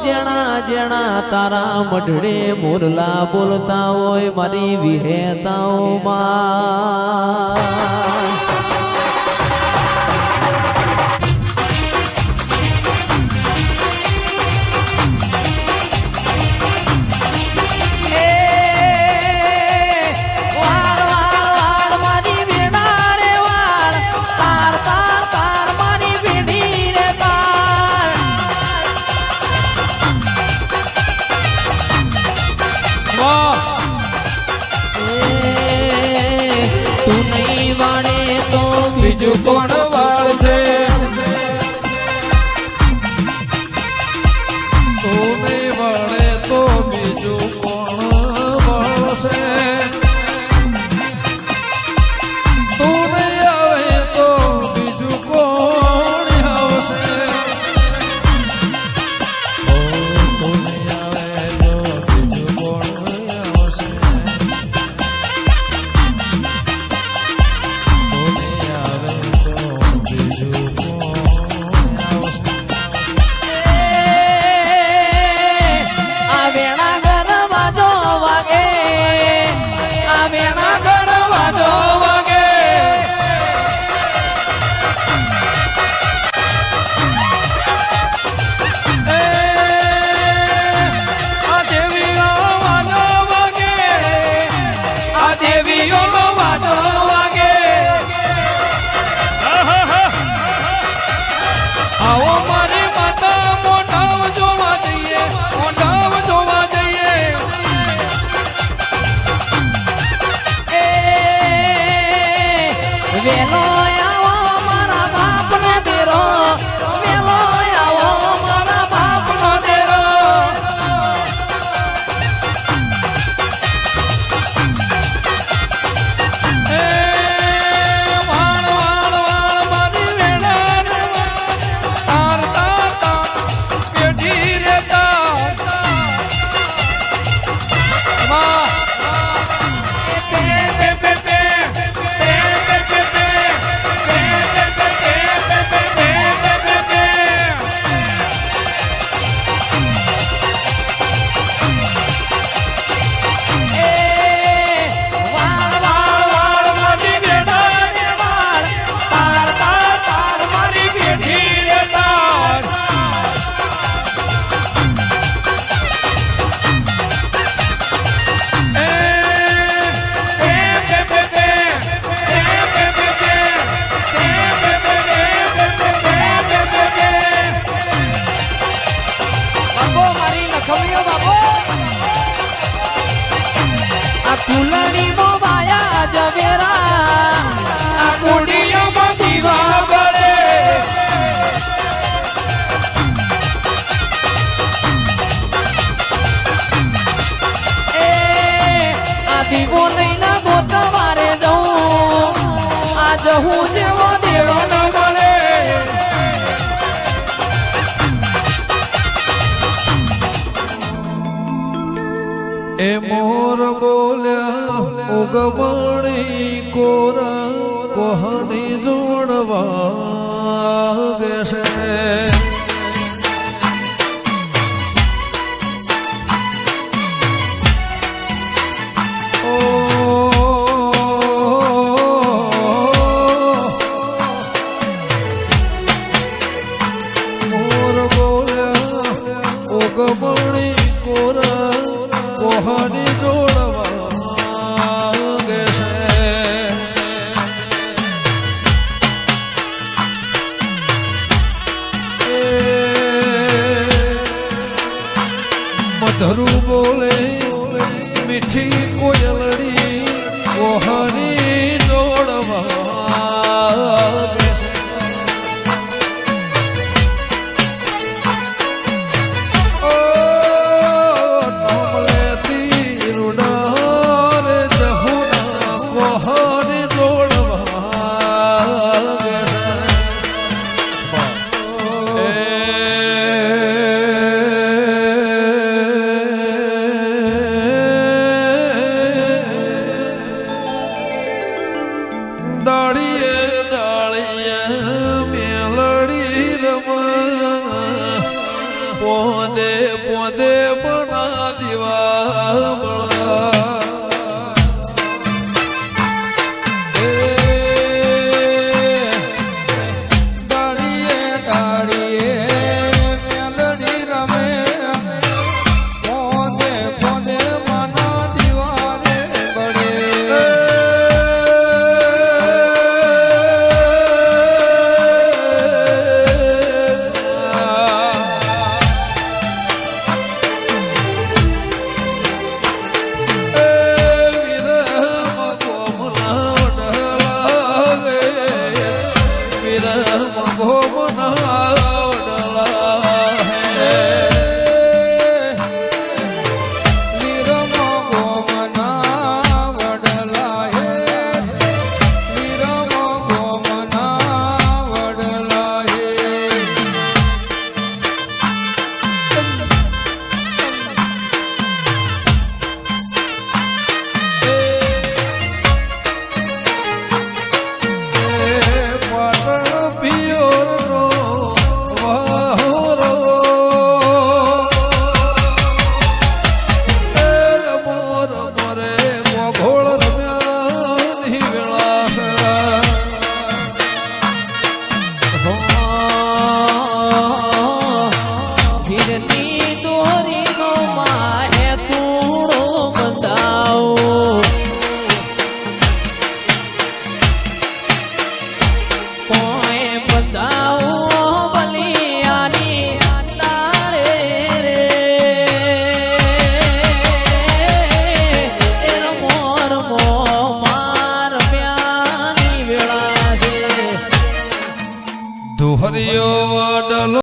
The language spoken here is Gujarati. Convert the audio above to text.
જેણા જેણા તારા મઢડે મોરલા બોલતા હોય મારી વિહેતાઓમાં બીજું કોણ વાળશે તું નહીં વળે તો બીજું કોણ વાળશે તું નહીં આવે તો બીજું કોણ આવશે તું નહીં આવે તો બીજું કોણ આવશે વેલો આવો મારા બાપનો દેરો વેલો આવો મારા બાપનો દેરો એ વાળ વાળ વાળ મારી વેણા તાર તાર તાર પેઢી રે તાર વાહ કુલડી મો માયા જવેરા આ કુડીઓ માં દીવા બળે એ આ દીવો લઈને ગોતવારે જઉં આ જહું જેવો દેડો ન મળે એ મોર બોલ્યા ઉગમણી કોરા કોહની જોડવા ગેશે મોર બોલ્યા ઉગમણી કોરા કોહની જોડવા ગેશે મધરું બોલે મીઠી કોયલડી કોહની જોડવા ગેશે પોદે દોહરિયો વાડલો